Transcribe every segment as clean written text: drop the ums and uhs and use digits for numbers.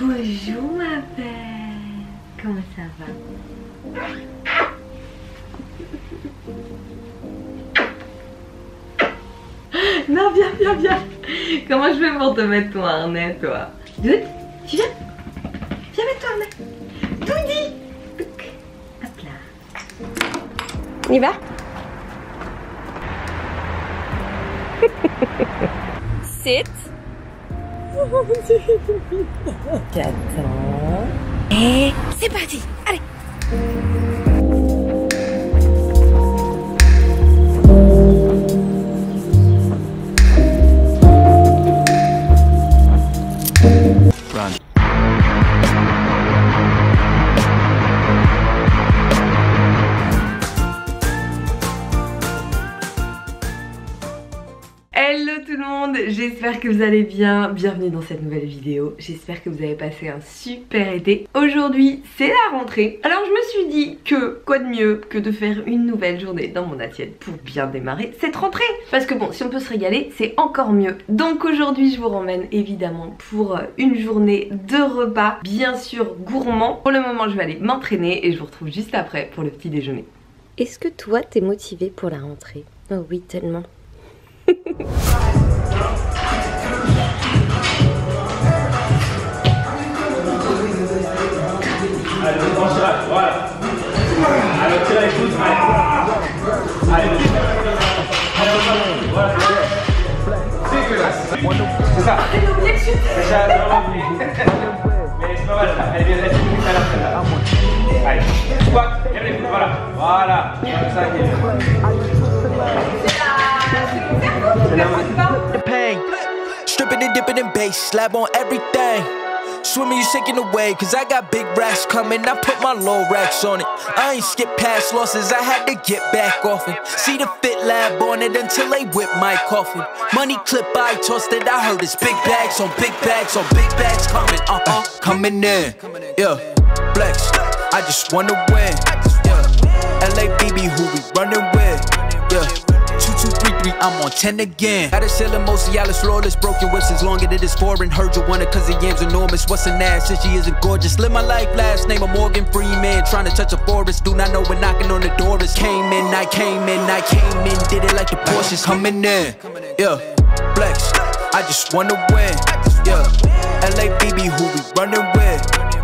Bonjour ma belle. Comment ça va? Non, viens. Comment je fais pour te mettre ton harnais, toi? Doud, tu viens? Viens mettre ton harnais. Doudi. Hop là. On y va? Sit. J'attends. Et c'est parti. Allez. Run. Hello tout le monde, j'espère que vous allez bien, bienvenue dans cette nouvelle vidéo, j'espère que vous avez passé un super été. Aujourd'hui c'est la rentrée, alors je me suis dit que quoi de mieux que de faire une nouvelle journée dans mon assiette pour bien démarrer cette rentrée. Parce que bon, si on peut se régaler c'est encore mieux. Donc aujourd'hui je vous ramène évidemment pour une journée de repas, bien sûr gourmand. Pour le moment je vais aller m'entraîner et je vous retrouve juste après pour le petit déjeuner. Est-ce que toi t'es motivée pour la rentrée? Oh oui, tellement. Allez, voilà. Allez, tirez les coudes, allez. Voilà. C'est ça. C'est ça, mais c'est pas mal ça. Allez, viens, laisse-moi à la fin. Allez, squat, lève les coudes, voilà. Comme ça, The pain, stripping and dipping in bass, slab on everything. Swimming, you sinking away, cause I got big racks coming. I put my low racks on it. I ain't skip past losses, I had to get back off it. See the fit lab on it until they whip my coffin. Money clip, I tossed it, I heard it's big bags on big bags on big bags coming. Coming in, yeah. Flex, I just wanna win, yeah. LABB, who we running with, yeah. 2, 2, 3, 3, I'm on 10 again. Got a ceiling, Mosialis, flawless, broken whips as long as it is foreign. Heard you want it cause the yam's enormous. What's an ass since she isn't gorgeous? Live my life, last name of Morgan Freeman. Trying to touch a forest, do not know when knocking on the door is. Came in, did it like the Porsches. Coming in, yeah. Flex, I just wanna win, yeah. LABB, who we running with,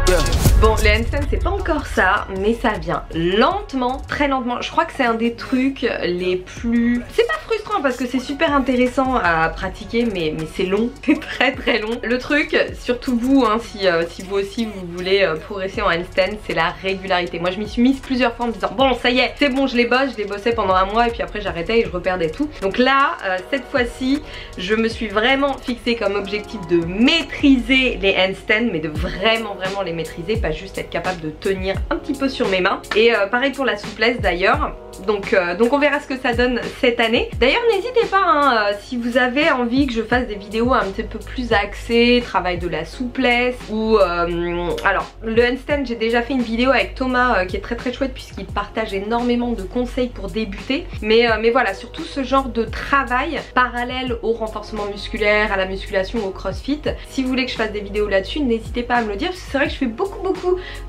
yeah. Bon, les handstands c'est pas encore ça, mais ça vient lentement, très lentement. Je crois que c'est un des trucs les plus... C'est pas frustrant parce que c'est super intéressant à pratiquer, mais c'est long, c'est très long. Le truc, surtout vous, hein, si vous aussi vous voulez progresser en handstand, c'est la régularité. Moi je m'y suis mise plusieurs fois en me disant bon ça y est, c'est bon je les bossais pendant un mois et puis après j'arrêtais et je reperdais tout. Donc là, cette fois-ci, je me suis vraiment fixé comme objectif de maîtriser les handstands, mais de vraiment les maîtriser, pas juste être capable de tenir un petit peu sur mes mains. Et pareil pour la souplesse d'ailleurs. Donc on verra ce que ça donne cette année. D'ailleurs n'hésitez pas hein, si vous avez envie que je fasse des vidéos un petit peu plus axées, travail de la souplesse ou alors le handstand, j'ai déjà fait une vidéo avec Thomas qui est très chouette puisqu'il partage énormément de conseils pour débuter. Mais voilà, surtout ce genre de travail parallèle au renforcement musculaire, à la musculation, au crossfit. Si vous voulez que je fasse des vidéos là-dessus, n'hésitez pas à me le dire parce que c'est vrai que je fais beaucoup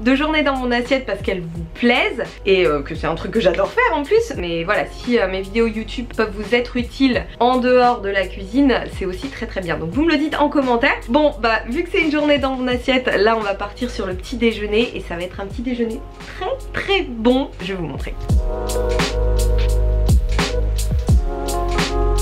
de journées dans mon assiette parce qu'elles vous plaisent et que c'est un truc que j'adore faire en plus. Mais voilà, si mes vidéos YouTube peuvent vous être utiles en dehors de la cuisine, c'est aussi très bien. Donc vous me le dites en commentaire. Bon bah vu que c'est une journée dans mon assiette, là on va partir sur le petit déjeuner et ça va être un petit déjeuner très bon. Je vais vous montrer.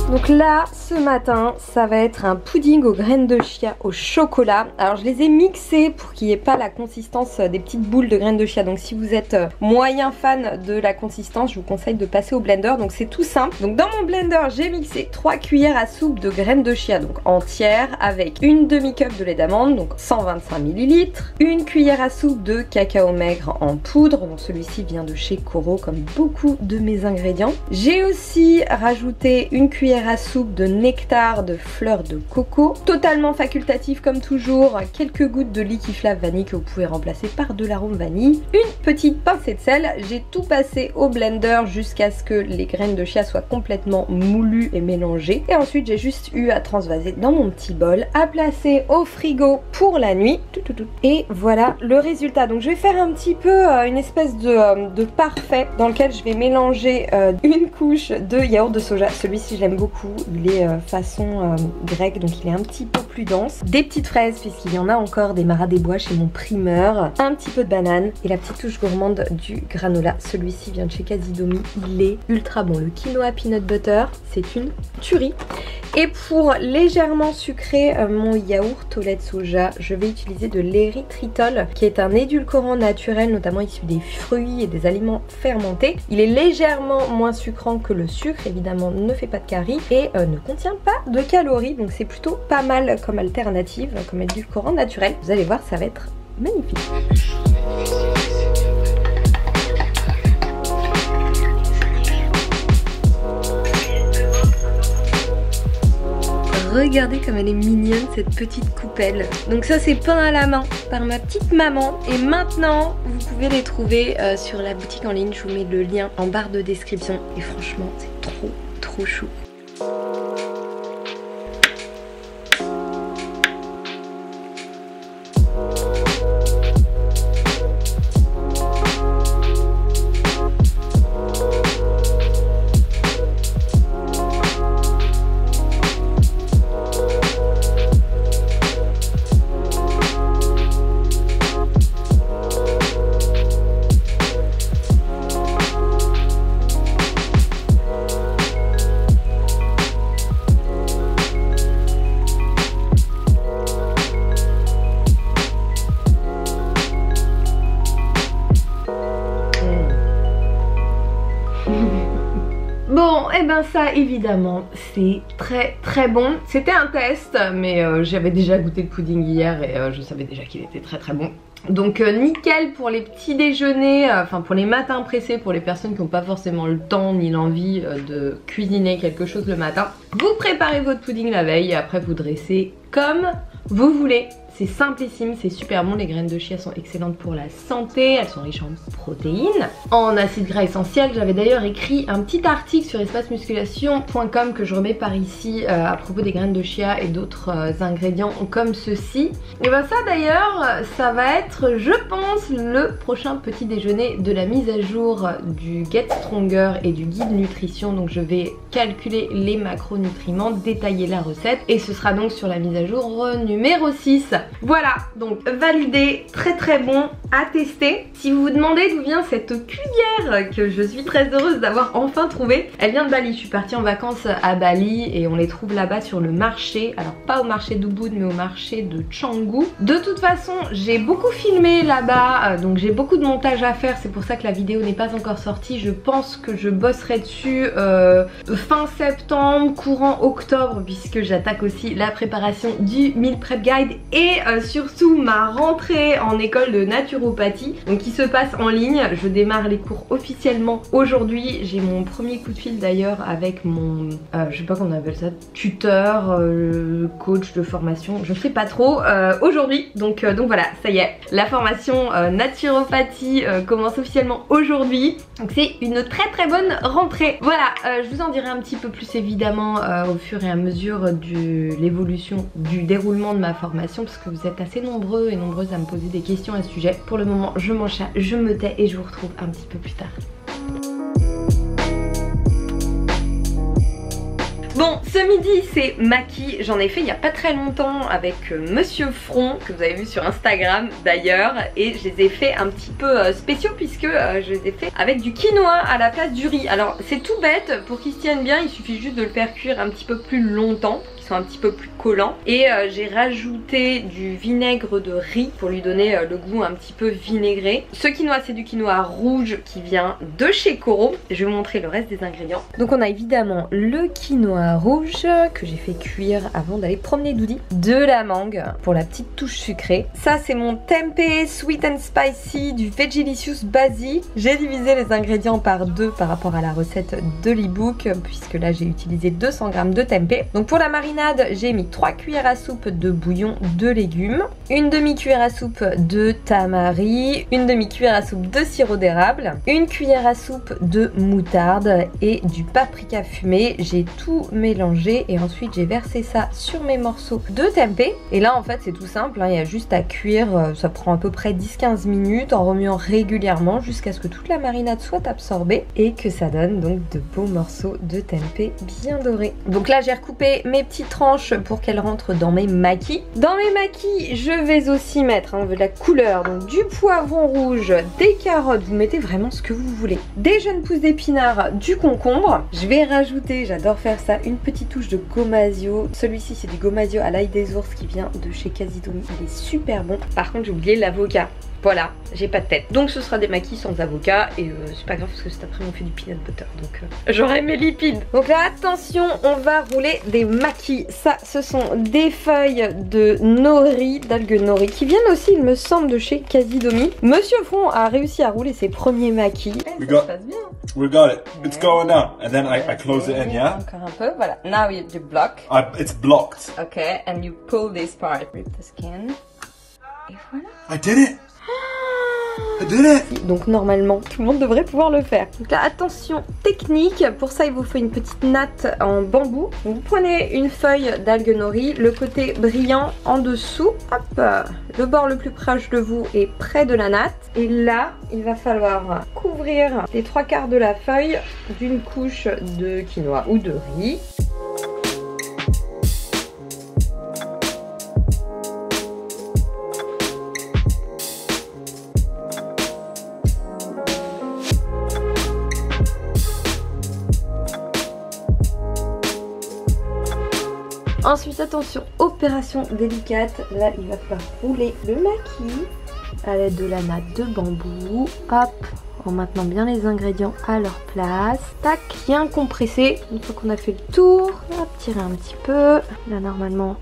Donc là, ce matin, ça va être un pudding aux graines de chia au chocolat. Alors je les ai mixés pour qu'il n'y ait pas la consistance des petites boules de graines de chia. Donc si vous êtes moyen fan de la consistance, je vous conseille de passer au blender. Donc c'est tout simple. Donc dans mon blender, j'ai mixé 3 cuillères à soupe de graines de chia, donc entières, avec une demi-cup de lait d'amande, donc 125 ml, une cuillère à soupe de cacao maigre en poudre. Donc celui-ci vient de chez Coro comme beaucoup de mes ingrédients. J'ai aussi rajouté une cuillère cuillère à soupe de nectar de fleurs de coco. Totalement facultatif comme toujours, quelques gouttes de liquiflave vanille que vous pouvez remplacer par de l'arôme vanille. Une petite pincée de sel, j'ai tout passé au blender jusqu'à ce que les graines de chia soient complètement moulues et mélangées. Et ensuite j'ai juste eu à transvaser dans mon petit bol, à placer au frigo pour la nuit. Et voilà le résultat. Donc je vais faire un petit peu une espèce de parfait dans lequel je vais mélanger une couche de yaourt de soja. Celui-ci je l'aime beaucoup, il est façon grecque, donc il est un petit peu plus dense. Des petites fraises puisqu'il y en a encore, des maras des bois chez mon primeur, un petit peu de banane et la petite touche gourmande du granola. Celui-ci vient de chez Casidomi, il est ultra bon. Le quinoa peanut butter, c'est une tuerie. Et pour légèrement sucrer mon yaourt au lait de soja, je vais utiliser de l'érythritol qui est un édulcorant naturel, notamment issu des fruits et des aliments fermentés. Il est légèrement moins sucrant que le sucre, évidemment ne fait pas de caries et ne contient pas de calories, donc c'est plutôt pas mal comme alternative, comme édulcorant naturel. Vous allez voir, ça va être magnifique. Regardez comme elle est mignonne cette petite coupelle. Donc ça c'est peint à la main par ma petite maman. Et maintenant vous pouvez les trouver sur la boutique en ligne. Je vous mets le lien en barre de description. Et franchement c'est trop chou. Bon, et ben ça évidemment c'est très bon. C'était un test mais j'avais déjà goûté le pudding hier et je savais déjà qu'il était très bon. Donc nickel pour les petits déjeuners, enfin pour les matins pressés, pour les personnes qui n'ont pas forcément le temps ni l'envie de cuisiner quelque chose le matin. Vous préparez votre pudding la veille et après vous dressez comme vous voulez. C'est simplissime, c'est super bon, les graines de chia sont excellentes pour la santé, elles sont riches en protéines, en acides gras essentiels. J'avais d'ailleurs écrit un petit article sur espacemusculation.com que je remets par ici à propos des graines de chia et d'autres ingrédients comme ceci. Et ben ça d'ailleurs, ça va être, je pense, le prochain petit déjeuner de la mise à jour du Get Stronger et du guide nutrition. Donc je vais calculer les macronutriments, détailler la recette et ce sera donc sur la mise à jour numéro 6. Voilà, donc validé, très bon, à tester. Si vous vous demandez d'où vient cette cuillère que je suis très heureuse d'avoir enfin trouvée, elle vient de Bali. Je suis partie en vacances à Bali et on les trouve là-bas sur le marché. Alors pas au marché d'Ubud mais au marché de Canggu. De toute façon, j'ai beaucoup filmé là-bas, donc j'ai beaucoup de montage à faire. C'est pour ça que la vidéo n'est pas encore sortie. Je pense que je bosserai dessus fin septembre, courant octobre, puisque j'attaque aussi la préparation du Meal Prep Guide et surtout ma rentrée en école de naturopathie, donc qui se passe en ligne. Je démarre les cours officiellement aujourd'hui. J'ai mon premier coup de fil d'ailleurs avec mon je sais pas comment on appelle ça, tuteur, coach de formation, je sais pas trop, aujourd'hui. Donc voilà, ça y est, la formation naturopathie commence officiellement aujourd'hui. Donc c'est une très bonne rentrée. Voilà, je vous en dirai un petit peu plus évidemment au fur et à mesure de l'évolution du déroulement de ma formation, parce que vous êtes assez nombreux et nombreuses à me poser des questions à ce sujet. Pour le moment je m'enchaîne, je me tais et je vous retrouve un petit peu plus tard. Bon, ce midi c'est maquis, j'en ai fait il n'y a pas très longtemps avec Monsieur Front, que vous avez vu sur Instagram d'ailleurs, et je les ai fait un petit peu spéciaux puisque je les ai fait avec du quinoa à la place du riz. Alors c'est tout bête, pour qu'ils se tiennent bien il suffit juste de le faire cuire un petit peu plus longtemps, pour qu'ils sont un petit peu plus collants. Et j'ai rajouté du vinaigre de riz pour lui donner le goût un petit peu vinaigré. Ce quinoa, c'est du quinoa rouge qui vient de chez Koro. Je vais vous montrer le reste des ingrédients. Donc on a évidemment le quinoa rouge que j'ai fait cuire avant d'aller promener Doudi. De la mangue pour la petite touche sucrée. Ça c'est mon tempeh sweet and spicy du Vegelicious Basi. J'ai divisé les ingrédients par 2 par rapport à la recette de l'ebook puisque là j'ai utilisé 200 g de tempeh. Donc pour la marinade j'ai mis 3 cuillères à soupe de bouillon de légumes, une demi-cuillère à soupe de tamari, une demi-cuillère à soupe de sirop d'érable, une cuillère à soupe de moutarde et du paprika fumé. J'ai tout mélangé et ensuite j'ai versé ça sur mes morceaux de tempeh. Et là en fait c'est tout simple, hein, il y a juste à cuire, ça prend à peu près 10-15 minutes en remuant régulièrement jusqu'à ce que toute la marinade soit absorbée et que ça donne donc de beaux morceaux de tempeh bien dorés. Donc là j'ai recoupé mes petites tranches pour qu'elles rentrent dans mes maquis. Dans mes maquis je vais aussi mettre de la couleur, donc du poivron rouge, des carottes, vous mettez vraiment ce que vous voulez, des jeunes pousses d'épinards, du concombre. Je vais rajouter, j'adore faire ça, une petite touche de gomasio. Celui-ci c'est du gomasio à l'ail des ours qui vient de chez Casidomi, il est super bon. Par contre j'ai oublié l'avocat. Voilà, j'ai pas de tête. Donc ce sera des maquis sans avocat et c'est pas grave parce que cet après-midi on fait du peanut butter donc j'aurai mes lipides. Donc là attention, on va rouler des maquis. Ça ce sont des feuilles de nori, d'algues nori qui viennent aussi il me semble de chez Casidomi. Monsieur Front a réussi à rouler ses premiers maquis. Ça se passe bien. We got it. It's going now. And then I close it in, yeah? Encore un peu, voilà. Now you block. It's blocked. Okay, and you pull this part. Rip the skin. Et voilà. I did it! I did it! Donc normalement, tout le monde devrait pouvoir le faire. Donc là, attention technique. Pour ça, il vous faut une petite natte en bambou. Vous prenez une feuille d'algue nori, le côté brillant en dessous. Hop, le bord le plus proche de vous est près de la natte. Et là, il va falloir couvrir les 3/4 de la feuille d'une couche de quinoa ou de riz. Ensuite, attention, opération délicate. Là, il va falloir rouler le maquis à l'aide de la natte de bambou. Hop, en maintenant bien les ingrédients à leur place. Tac, bien compressé. Une fois qu'on a fait le tour, hop, tirer un petit peu. Là, normalement,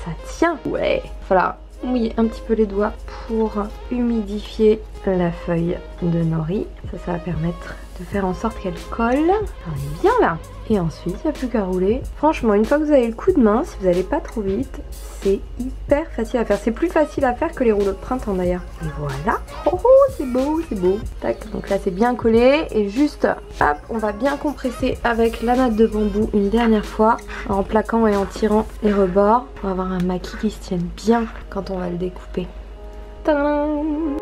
ça tient. Ouais, voilà. Mouiller un petit peu les doigts pour humidifier la feuille de nori. Ça va permettre de faire en sorte qu'elle colle. On est bien là. Et ensuite, il n'y a plus qu'à rouler. Franchement, une fois que vous avez le coup de main, si vous n'allez pas trop vite, c'est hyper facile à faire. C'est plus facile à faire que les rouleaux de printemps d'ailleurs. Et voilà. Oh, c'est beau, c'est beau. Tac, donc là c'est bien collé. Et juste, hop, on va bien compresser avec la natte de bambou une dernière fois. En plaquant et en tirant les rebords. On va avoir un maquis qui se tienne bien quand on va le découper. Tadam!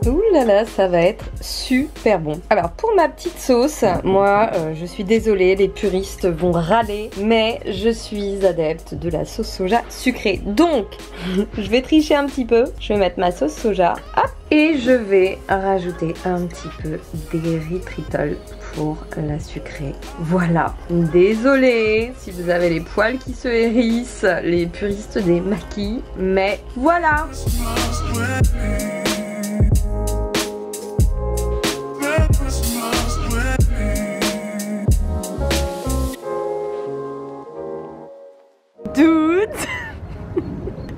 Ouh là là, ça va être super bon. Alors pour ma petite sauce, moi je suis désolée, les puristes vont râler, mais je suis adepte de la sauce soja sucrée. Donc je vais tricher un petit peu, je vais mettre ma sauce soja, hop, et je vais rajouter un petit peu d'érythritol pour la sucrée. Voilà, désolée si vous avez les poils qui se hérissent, les puristes des maquis, mais voilà. Dude.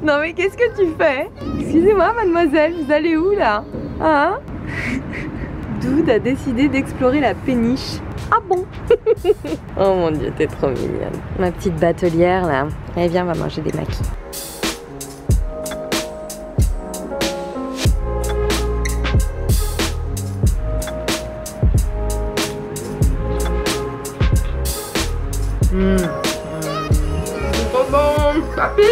Non mais qu'est-ce que tu fais? Excusez-moi mademoiselle, vous allez où là? Hein? Dude a décidé d'explorer la péniche. Ah bon? Oh mon dieu, t'es trop mignonne. Ma petite batelière là. Allez viens, on va manger des maquis. C'est trop bon, papy.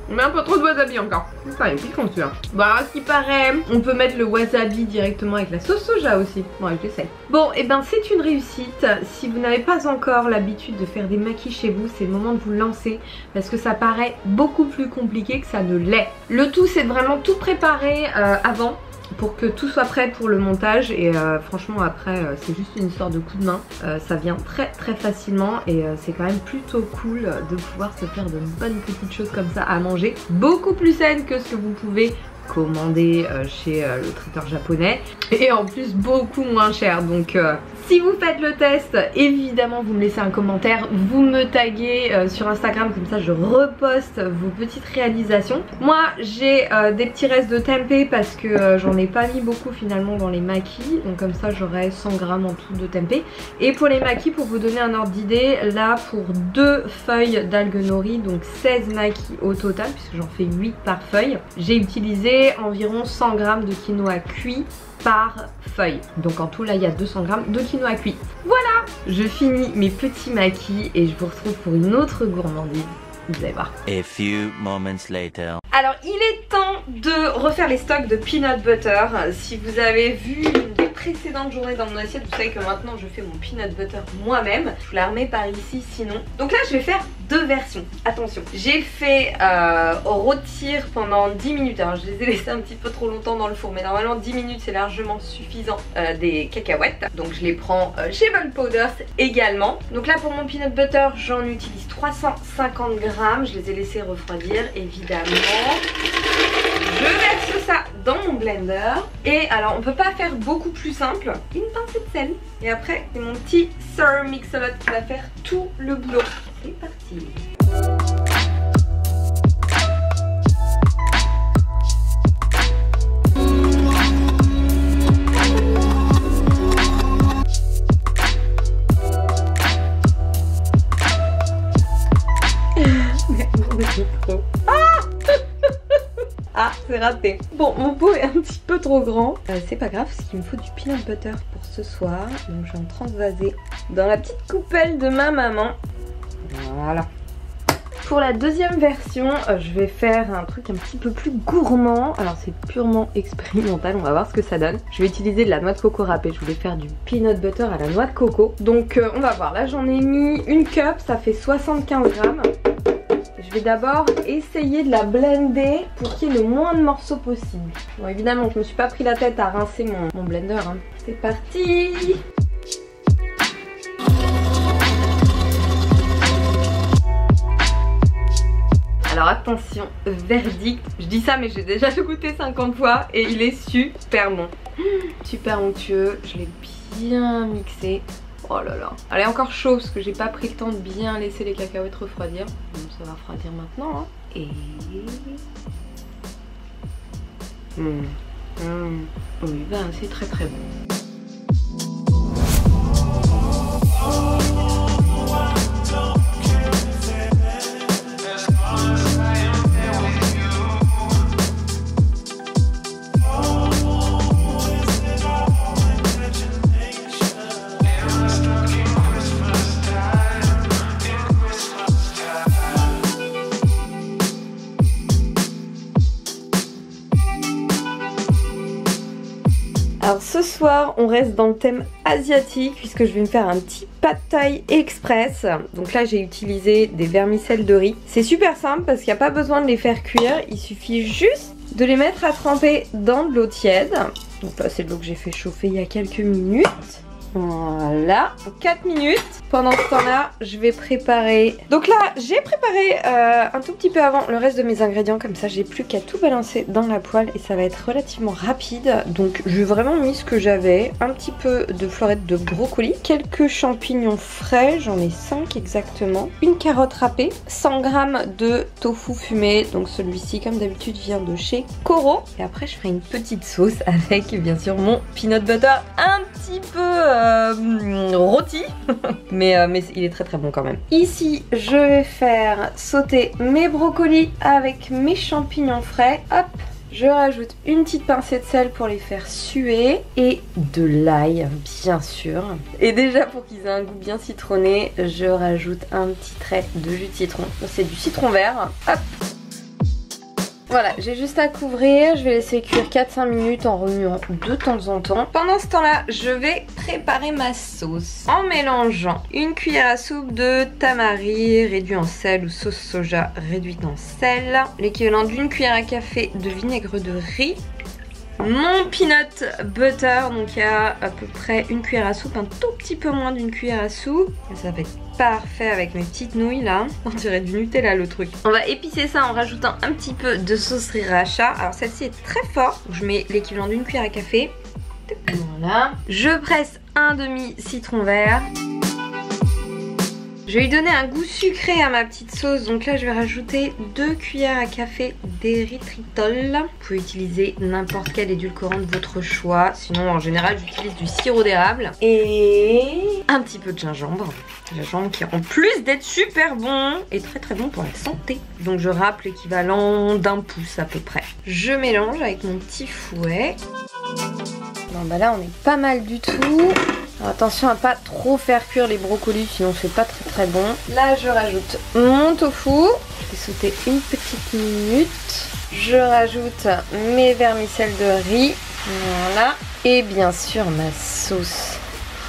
On met un peu trop de wasabi encore. Putain, il est piquant celui-là. Bah, à ce qui paraît, on peut mettre le wasabi directement avec la sauce soja aussi. Bon, j'essaie. Bon, et ben c'est une réussite. Si vous n'avez pas encore l'habitude de faire des makis chez vous, c'est le moment de vous lancer parce que ça paraît beaucoup plus compliqué que ça ne l'est. Le tout, c'est de vraiment tout préparer avant pour que tout soit prêt pour le montage et franchement après c'est juste une histoire de coup de main, ça vient très facilement et c'est quand même plutôt cool de pouvoir se faire de bonnes petites choses comme ça à manger, beaucoup plus saines que ce que vous pouvez commander chez le traiteur japonais et en plus beaucoup moins cher. Donc si vous faites le test, évidemment vous me laissez un commentaire, vous me taguez sur Instagram, comme ça je reposte vos petites réalisations. Moi j'ai des petits restes de tempeh parce que j'en ai pas mis beaucoup finalement dans les makis, donc comme ça j'aurai 100 grammes en tout de tempeh. Et pour les makis, pour vous donner un ordre d'idée, là pour 2 feuilles d'algues nori, donc 16 makis au total puisque j'en fais 8 par feuille, j'ai utilisé environ 100 grammes de quinoa cuit par feuille. Donc en tout là il y a 200 grammes de quinoa cuit. Voilà, je finis mes petits makis et je vous retrouve pour une autre gourmandise. Vous allez voir. A few moments later. Alors il est temps de refaire les stocks de peanut butter. Si vous avez vu une des précédentes journées dans mon assiette, vous savez que maintenant je fais mon peanut butter moi-même. Je vous la remets par ici sinon. Donc là je vais faire 2 versions. Attention, j'ai fait rôtir pendant 10 minutes. Alors je les ai laissés un petit peu trop longtemps dans le four, mais normalement 10 minutes c'est largement suffisant des cacahuètes. Donc je les prends chez Bulk Powders également. Donc là pour mon peanut butter j'en utilise 350 grammes. Je les ai laissés refroidir évidemment. Je verse ça dans mon blender. Et alors on peut pas faire beaucoup plus simple. Une pincée de sel. Et après c'est mon petit Sir Mix-a-Lot qui va faire tout le boulot. C'est parti. Ah, c'est raté. Bon, mon pot est un petit peu trop grand. C'est pas grave, parce qu'il me faut du peanut butter pour ce soir. Donc je vais en transvaser dans la petite coupelle de ma maman. Voilà. Pour la deuxième version, je vais faire un truc un petit peu plus gourmand. Alors c'est purement expérimental, on va voir ce que ça donne. Je vais utiliser de la noix de coco râpée. Je voulais faire du peanut butter à la noix de coco. Donc on va voir, là j'en ai mis une cup, ça fait 75 grammes. Je vais d'abord essayer de la blender pour qu'il y ait le moins de morceaux possible. Bon évidemment je me suis pas pris la tête à rincer mon blender hein. C'est parti. Alors attention, verdict, je dis ça mais j'ai déjà goûté 50 fois et il est super bon. Super onctueux, je l'ai bien mixé. Oh là là. Elle est encore chaud parce que j'ai pas pris le temps de bien laisser les cacahuètes refroidir. Donc ça va refroidir maintenant hein. Et... Oui ben c'est très bon. Alors ce soir on reste dans le thème asiatique puisque je vais me faire un petit pad thai express. Donc là j'ai utilisé des vermicelles de riz. C'est super simple parce qu'il n'y a pas besoin de les faire cuire. Il suffit juste de les mettre à tremper dans de l'eau tiède. Donc là c'est de l'eau que j'ai fait chauffer il y a quelques minutes. Voilà, 4 minutes. Pendant ce temps là je vais préparer. Donc là j'ai préparé un tout petit peu avant le reste de mes ingrédients. Comme ça j'ai plus qu'à tout balancer dans la poêle et ça va être relativement rapide. Donc j'ai vraiment mis ce que j'avais. Un petit peu de florettes de brocoli, quelques champignons frais, j'en ai 5 exactement, une carotte râpée, 100 g de tofu fumé. Donc celui-ci comme d'habitude vient de chez Koro. Et après je ferai une petite sauce avec bien sûr mon peanut butter un petit peu rôti mais il est très bon quand même. Ici je vais faire sauter mes brocolis avec mes champignons frais. Hop, je rajoute une petite pincée de sel pour les faire suer et de l'ail bien sûr. Et déjà pour qu'ils aient un goût bien citronné, je rajoute un petit trait de jus de citron. C'est du citron vert. Hop. Voilà, j'ai juste à couvrir, je vais laisser cuire 4-5 minutes en remuant de temps en temps. Pendant ce temps-là, je vais préparer ma sauce en mélangeant une cuillère à soupe de tamari réduit en sel ou sauce soja réduite en sel, l'équivalent d'une cuillère à café de vinaigre de riz, mon peanut butter, donc il y a à peu près une cuillère à soupe, un tout petit peu moins d'une cuillère à soupe. Et ça va être parfait avec mes petites nouilles là. On dirait du Nutella le truc. On va épicer ça en rajoutant un petit peu de sauce sriracha. Alors celle-ci est très forte, je mets l'équivalent d'une cuillère à café. Voilà. Je presse un demi citron vert. Je vais lui donner un goût sucré à ma petite sauce, donc là je vais rajouter 2 cuillères à café d'érythritol. Vous pouvez utiliser n'importe quel édulcorant de votre choix, sinon en général j'utilise du sirop d'érable. Et un petit peu de gingembre. Gingembre qui en plus d'être super bon est très très bon pour la santé. Donc je râpe l'équivalent d'un pouce à peu près. Je mélange avec mon petit fouet. Bon bah là on est pas mal du tout. Alors, attention à pas trop faire cuire les brocolis, sinon c'est pas très très bon. Là je rajoute mon tofu. Je vais sauter une petite minute. Je rajoute mes vermicelles de riz. Voilà. Et bien sûr ma sauce.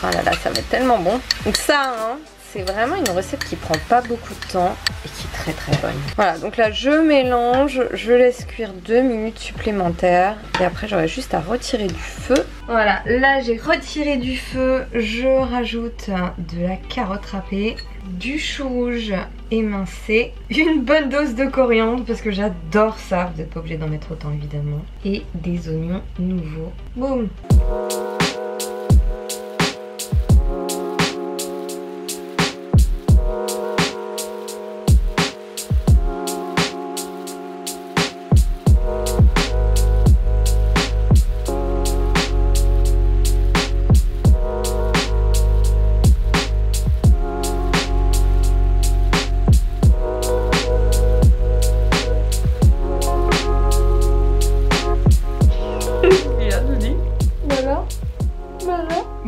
Oh là là, ça va être tellement bon. Donc ça, hein, c'est vraiment une recette qui prend pas beaucoup de temps et qui est très très bonne. Voilà, donc là je mélange, je laisse cuire 2 minutes supplémentaires et après j'aurai juste à retirer du feu. Voilà, là j'ai retiré du feu, je rajoute de la carotte râpée, du chou rouge émincé, une bonne dose de coriandre parce que j'adore ça, vous n'êtes pas obligé d'en mettre autant évidemment, et des oignons nouveaux. Boum!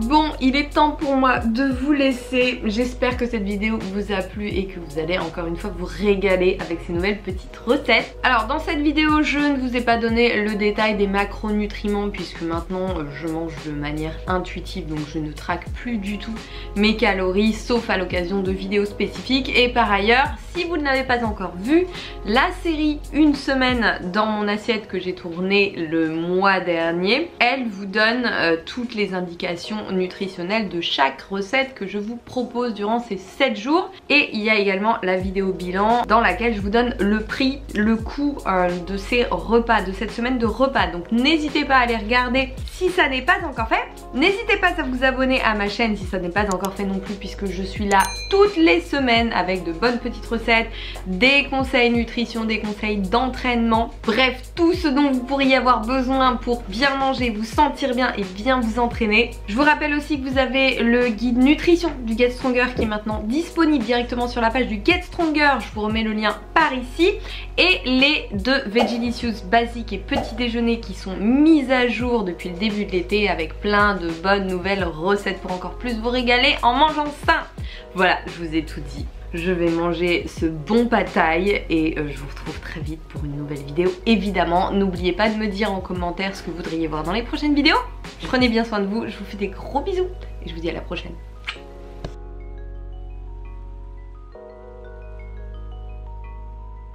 Bon, il est temps pour moi de vous laisser. J'espère que cette vidéo vous a plu et que vous allez encore une fois vous régaler avec ces nouvelles petites recettes. Alors dans cette vidéo, je ne vous ai pas donné le détail des macronutriments puisque maintenant je mange de manière intuitive, donc je ne traque plus du tout mes calories sauf à l'occasion de vidéos spécifiques. Et par ailleurs, si vous ne l'avez pas encore vu, la série Une semaine dans mon assiette que j'ai tournée le mois dernier, elle vous donne toutes les indications nutritionnelles de chaque recette que je vous propose durant ces 7 jours. Et il y a également la vidéo bilan dans laquelle je vous donne le prix, le coût de ces repas, de cette semaine de repas. Donc n'hésitez pas à aller regarder si ça n'est pas encore fait. N'hésitez pas à vous abonner à ma chaîne si ça n'est pas encore fait non plus, puisque je suis là toutes les semaines avec de bonnes petites recettes, des conseils nutrition, des conseils d'entraînement, bref tout ce dont vous pourriez avoir besoin pour bien manger, vous sentir bien et bien vous entraîner. Je vous rappelle aussi que vous avez le guide nutrition du Get Stronger qui est maintenant disponible directement sur la page du Get Stronger, je vous remets le lien par ici, et les 2 Vegelicious basiques et petit déjeuner qui sont mis à jour depuis le début de l'été avec plein de bonnes nouvelles recettes pour encore plus vous régaler en mangeant sain. Voilà, je vous ai tout dit. Je vais manger ce bon pad thai et je vous retrouve très vite pour une nouvelle vidéo. Évidemment, n'oubliez pas de me dire en commentaire ce que vous voudriez voir dans les prochaines vidéos. Prenez bien soin de vous, je vous fais des gros bisous et je vous dis à la prochaine.